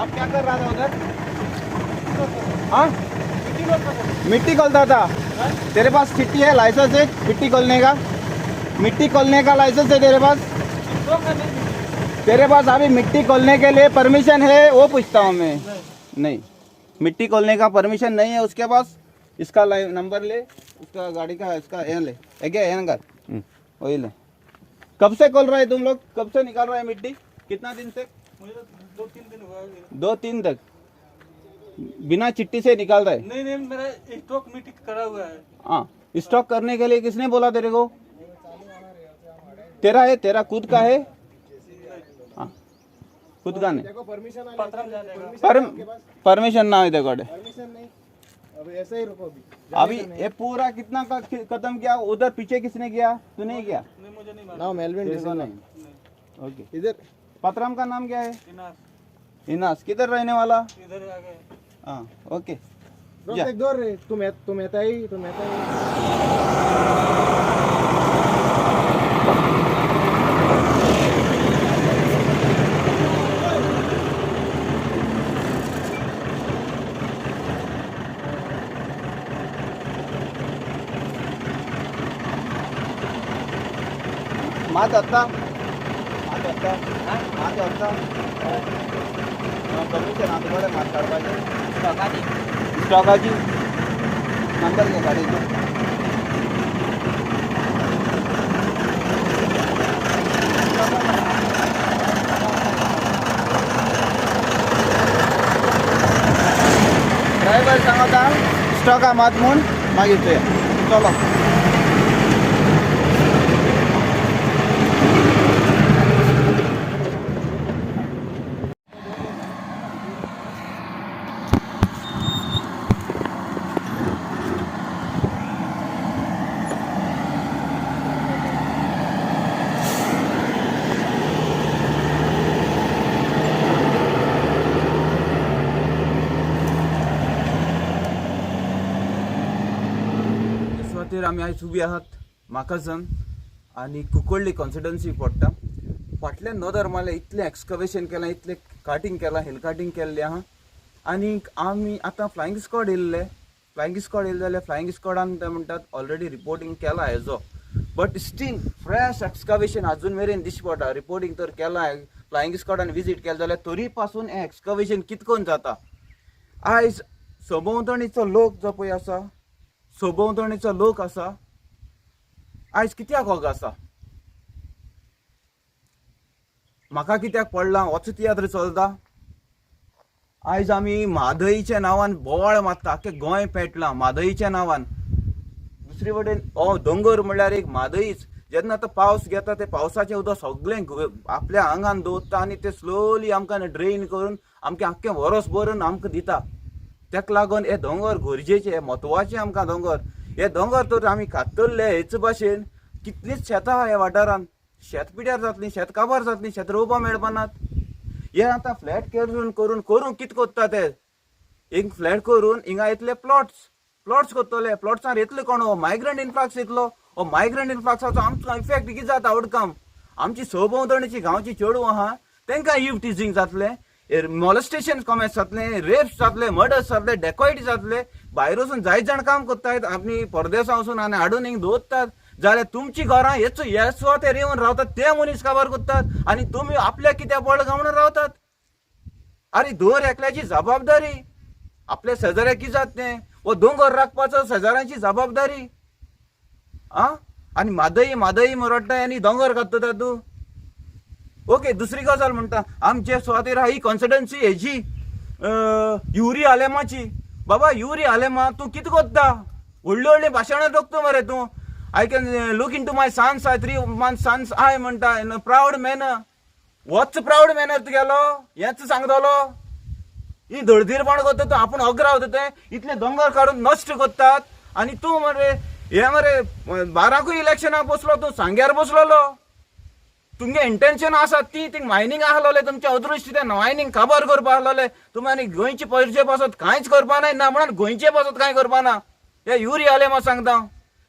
आप क्या कर रहा था उधर? हाँ, मिट्टी खोलता था। तेरे पास चिट्ठी है, लाइसेंस है मिट्टी खोलने का? मिट्टी खोलने का लाइसेंस है तेरे पास? तेरे पास अभी मिट्टी खोलने के लिए परमिशन है वो पूछता हूँ मैं। नहीं, मिट्टी खोलने का परमिशन नहीं है उसके पास। इसका नंबर ले, उसका गाड़ी का, इसका यहाँ ले, है क्या यहाँ कर, वही ले। कब से खोल रहा है तुम लोग? कब से निकाल रहा है मिट्टी? कितना दिन से? मुझे तो 2-3 दिन हुआ है। 2-3 तक बिना चिट्ठी से निकाल रहा है? नहीं, मेरा स्टॉक मिट्टी करा हुआ है। हाँ, स्टॉक करने के लिए किसने बोला तेरे को? तेरा है, तेरा खुद का है? हाँ, खुद का नहीं। परमिशन ना है देखो। अभी ऐसे ही रुको। अभी ये पूरा कितना का खत्म किया? उधर पीछे किसने किया? तू नहीं किया? नहीं, मुझे नहीं मालूम। ना मेलविन तेरे नहीं। ओके, इधर पतराम का नाम क्या है? इनास, इनास। किधर रहने वाला? इधर आ गए। हाँ, ओके। रोक जा। एक दो रे, तुम ऐता ही ಮಾತಾಡ್ತಾ परमिशन आजूबाजू माताडबाजी स्टॉकाची नंबर घे गाडीचा. ड्रायव्हर सांगता स्टॉक मात म्हणून मागितले. चलो आम्ही आयज उबी आहात माकाजन आणि कुंकळ्ळी कॉन्स्टिट्युएन्सी पडटा. फाटल्या नॉर्दर्माले इतले एक्सकवेशन केलां, इतले काटिंग केलां, हिल काटिंग केल्लें आहा. आनी आमी आतां फ्लायंग स्क्वॉड येयल्ले जाल्यार फ्लायंग स्क्वॉडान ते म्हणटात ऑलरेडी रिपोर्टिंग केलां हेजो. बट स्टील फ्रेश एक्सकवेशन अजून मेरेन दिश्टी पडटा. रिपोर्टिंग तर केलां, फ्लायंग स्क्वॉडान विजीट केलें जाल्यार तरी पासून हें एक्सकवेशन कितकोन जाता. आयज सभोंवतणीचो लोक जो पळय आसा, सभोंवतणीचो लोक आसा, आयज कित्याक होग आसा? म्हाका कित्याक पडलां होच तियात्र चलता. आयज आमी म्हादईच्या नांवान बोवाळ मारता, आख्खें गोंय पेटलां म्हादईच्या नांवान. दुसरे वटेन हो दोंगर म्हणल्यार एक म्हादईच. जेन्ना तो पावस घेता ते पावसाचें उदक सगळें आपल्या आंगान दवरता आनी ते स्लोली आमकां ड्रेन करून आमचें आख्खें वरोस भरून आमकां दिता. तेका लागून हे दोंगर गरजेचे, म्हत्वाचे आमकां दोंगर. हे दोंगर तर आमी कातरले हेच भाशेन कितलींच शेतां आहा ह्या वाठारांत. शेत पिड्यार जातलीं, शेत काबार जातलीं, शेत रोवपा मेळपानात. हे आतां फ्लॅट करून कितें कोत्ता ते? एक फ्लॅट करून हिंगा येतले प्लॉट्स कोत्तले. प्लॉट्सार येतले कोण? हो मायग्रंट इन्फ्लक्स येतलो. हो मायग्रंट इन्फ्लक्साचो आमचो इफेक्ट कितें जाता? आउटकम आमची सभोंवतणीची गांवची चेडूं आहा तांकां ईव टिजींग जातलें, मॉलेस्टेशन कॉमेस जातलें, रेप्स जातले, मर्डर्स जातले, डेकॉयटी जातले. भायर वचून जायत जाण काम कोत्तायत, आमी परदेसा वचून आनी हाडून हिंग दवरतात. जाल्यार तुमची घरां हे सुवातेर येवन रावतात ते मनीस काबार कोत्तात आनी तुमी आपल्या कित्या पडलं काय म्हणून रावतात. अरे दर एकल्याची जबाबदारी. आपल्या शेजाऱ्याक कितें जाता तें? वो दोंगर राखपाचो शेजाऱ्यांची जबाबदारी. आनी म्हादई मरडटाय आनी दोंगर कात्तता तूं. ओके, दुसरी गजाल म्हणटा आमचे सुवातेर आहा ही कॉन्स्टिट्युएन्सी हेजी युरी आलेमाची. बाबा युरी आलेमा तूं कितें कोत्ता? व्हडली भाशणां दोगता मरे तूं. I can look into my माय सन्स, 3 months सन्स आय म्हणटा in proud manner. Watch proud manner तुगेलो? हेच सांगतलो? ही धडधीरपण करता तूं. आपूण अग्रावता ते इतले दोंगर काडून नश्ट कोत्तात आनी तूं मरे हे मरे 12कूय इलेक्शनाक बसलो तूं, सांग्यार बसलोलो. तुमगे इंटेन्शन आसात ती मायनिंग आहलोले, तुमचे अदृश्ट ते मायनिंग काबार करपा आहलोले. तुमी आनी गोंयचे पयशे पासत कांयच करपा ना म्हणून गोंयचे पासत कांय करपा ना. हे युरी आलेमा सांगता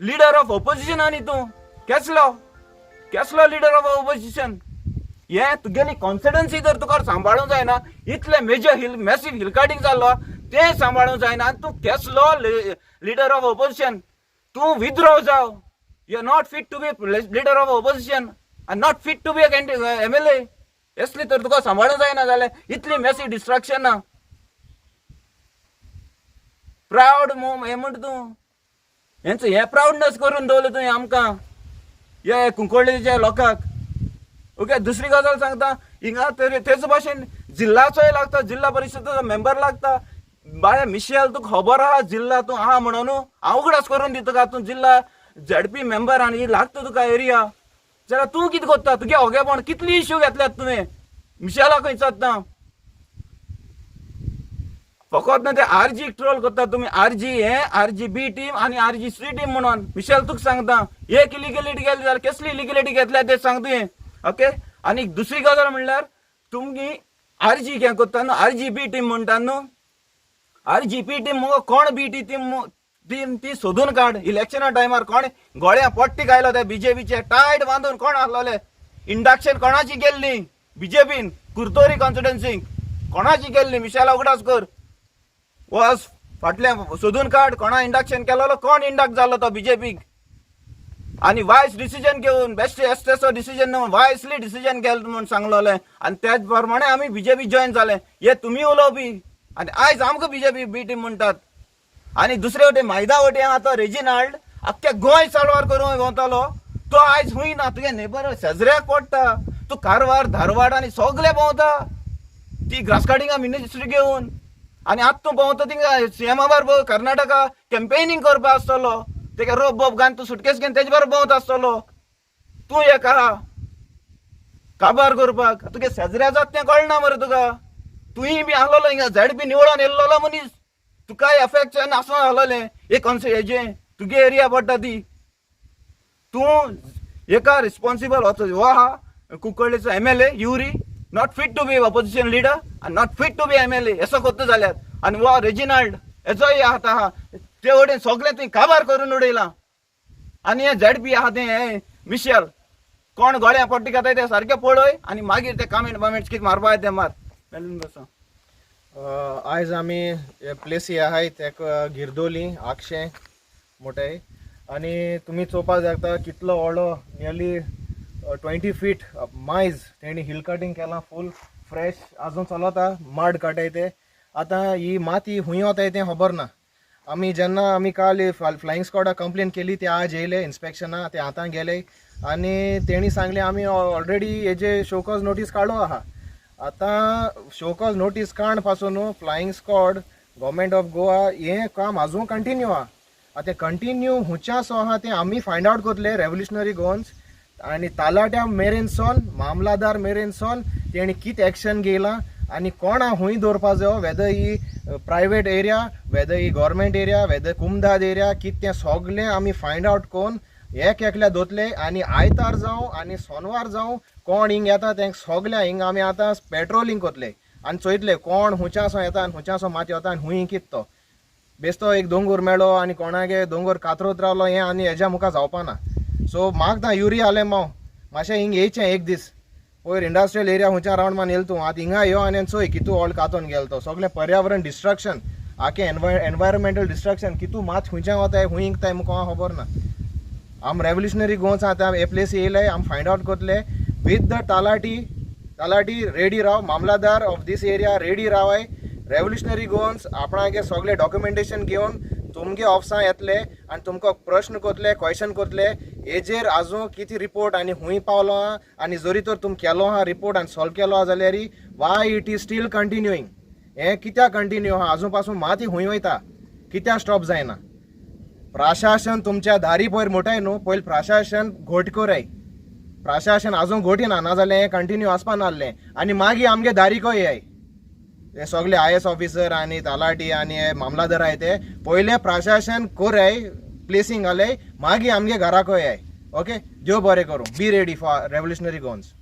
लीडर ऑफ ऑपोजिशन आनी तूं केसलो लिडर ऑफ ऑपोजिशन. हे तुगेली कॉन्फिडन्सी जर तुका सांबाळूंक जायना, इतले मेजर मॅसिव्ह हिलकार्डिंग जाल्लो ते सांबाळूंक जायना आनी तूं केसलो लिडर ऑफ ऑपोजिशन. तूं विथड्रॉ जाव. You are not fit to be leader of opposition आनी not fit to be MLA. असली तर तुका सांबाळूंक जायना जाल्यार इतली मॅसिव्ह डिस्ट्रॅक्शन ना. प्राऊड हे म्हणटा तूं, हेंच हे प्राऊडनेस करून दवरलें तुवें आमकां, हे कुंकळ्ळेच्या लोकांक. ओके, दुसरी गजाल सांगता, हिंगा तेच भाशेन जिल्लाचोय लागता, जिल्ला परिशदेचो मेंबर लागता. बाय मिशेल तुका खबर आहा जिल्ला तूं आहा म्हणून हांव उगडास करून दिता का तूं जिल्ला ZP मेंबर आनी लागता तुका एरिया. जाल्यार तूं कितें करता? तुगे होगेपण कितली इश्यू घेतल्यात तुवें मिशेला खंय चलता. फकत ना ते RG ट्रोल करता तुमी. RG हे RGB टीम आणि RGC टीम म्हणून. मिशेल तुका सांगता, एक इलिगेलिटी गेली जाल्यार कसली इलिगेलिटी घेतल्या ते सांग तुवें. ओके, आणि दुसरी गजाल म्हणल्यार तुमची RG हें करता न्हू, RGB टीम म्हणटा न्हू. RGB टीम मगो कोण BT टीम ती सोदून काड. इलेक्शना टायमार कोण गोळ्या पट्टी घायलो ते BJPचे टायट बांधून कोण आहलोले. इंडक्शन कोणाची केल्ली? BJPन. कुर्तोरी कॉन्स्टिट्युएन्सीक कोणाची केल्ली? मिशेला उगडास कर. वस फाटल्या सोदून काड कोणा इंडक्शन केलेलो, कोण इंडक्ट जालो तो BJPक. आणि वायस डिसिजन घेऊन बेस्ट एस्टेसो डिसिजन न्हू, वायसली डिसिजन केलें म्हणून सांगलोलें आनी त्याच प्रमाणे आमी BJP जॉईन जाले. हे तुमी उलोवपी आनी आयज आमकां BJP बी टीम म्हणटात. आनी दुसरे वटेन मैदा वटेन आतां रेजिनाल्ड आख्ख्या गोंय चळवळ करूंक भोंवतालो. तो आयज हुंय ना, तुगे नेबर शेजऱ्याक पडटा. तूं कारवार धारवाड आनी सगळे भोंवता ती ग्रास कटिंगा मिनिस्ट्री घेवन. आनी आतां तूं भोंवता थिंगा CM बरोबर कर्नाटका कॅम्पेनिंग करपा आसतलो. तेका रोप बोप घालून तूं सुटकेस घेवन तेजे बरोबर भोंवता आसतलो. तूं एक आहा काबार करपाक. तुगे शेजऱ्या जात तें कळना मरे तुका. तुयी बी आहलोलो हिंगा ZP निवडून येयल्लो मनीस. तुकाय अफेक्शन आसूं आहलोलें एक हेजें तुगे एरिया पडटा ती. तूं एका रिस्पॉन्सिबल हो आहा कुंकळ्ळेचो MLA Yuri, not fit to be opposition leader आनी not fit to be MLA असो करता जाल्यार. आनी वो रेजिनाल्ड हेचोय आहा ते वटेन सगळें तुवें काबार करून उडयलां. आनी हे ZP आहा तें मिशेल कोण गोळ्या पट्टी घेताय ते सारकें पळय आनी मागीर ते कमेंट्स कितें मारपा ते मार. आयज आमी प्लेस हे आहाय तेक गिरदोली आक्षे मोठे. आणि तुम्ही चोवपाक शकता कितलो व्हडलो नियरली 20 फीट मायज तेणी हिल कटिंग केलां. फूल फ्रेश आजून चलता. माड काटाय ते आतां ही माती हुंय वताय तें खबर ना. आमी काल फ्लायिंग स्क्वॉडाक कंप्लेन केली, ते आज येयले इन्स्पेक्शना, ते आतां गेले आनी तेणी सांगले आमी ऑलरेडी हेजे शोकॉज नोटीस काडलो आहा. आतां शोकॉज नोटीस काड पासून flying squad government of Goa हें काम आजून कंटिन्यू आहा. आतां तें कंटिन्यू हुंचासो आहा तें आमी फायंड आवट कोतले रेव्होल्युशनरी गोवन्स आनी तालाट्या मेरेनसोन मामलादार मेरेनसोन तेणी कितें एक्शन घेयलां आनी कोणा हुंय दवरपा जायो, वेदर ही प्रायवेट एरिया, वेदर ही गव्हर्मेंट एरिया, वेदर कुमदाद एरिया, कितें तें सगळें आमी फायंड आवट कोन्न एक एकल्या दोतले. आनी आयतार जावं आनी सोनवार जावं कोण हिंग येता तेंक सगळ्या हिंग आमी आतां पेट्रोलिंग कोतले आनी चोयतले कोण हुंचासो येता आनी हुंचासो मात येता आनी हुंय कितें तो बेस्तो एक दोंगूर मेळ्ळो आनी कोणागे दोंगूर कातरोत रावलो हें आनी हेज्या मुखार जावपा ना. सो म्हाका ता युरी आलें माव मातशें हिंग येयचें एक दीस. पयर इंडस्ट्रियल एरिया हुंच्या रावंड मान येल तूं आतां हिंगा यो आनी चोय कितू व्हड कातोन गेलो तो. सगळें पर्यावरण डिस्ट्रक्शन, आख्खें एनवायरमेंटल डिस्ट्रक्शन कितू मात खुंयच्या वताय हुंय इंकताय मुको खबर ना. आम रेव्होल्युशनरी गोवन्स आतां हे प्लेस येयले, आम फायंड आवट कोतले विथ द तालाटी रेडी राव. Mamlatdar of this area ready रावाय. रेव्होल्युशनरी गोवन्स आपणागे सगळे डॉक्युमेंटेशन घेवन तुमगे ऑफिसां येतले आनी तुमकां प्रश्न कोतले, क्वेश्चन कोतले हेजेर आजून कितें रिपोर्ट आनी हुंय पावलो आहा आनी जरी तर तुम केलो आहा रिपोर्ट आनी सॉल्व केलो आहा जाल्यार why it is steel continuing. हें कित्याक कंटिन्यू आहा? आजून पासून माती हुंय वयता, कित्याक स्टॉप जायना? प्रशासन तुमच्या दारी पयर मोठाय न्हू, पयलीं प्रशासन घोट कोराय. प्रशासन आजून घोटिना नाजाल्यार हें कंटिन्यू आसपा नासलें. आनी मागीर आमगे दारीको येय हे सगळे IS ऑफिसर आनी तालाटी आनी हे मामलादार आहाय ते पयलें प्रशासन कोराय प्लेसिंग घालय, मागीर आमगे घराको येय. ओके, देव बरें करूं. Be ready for revolutionary Goans.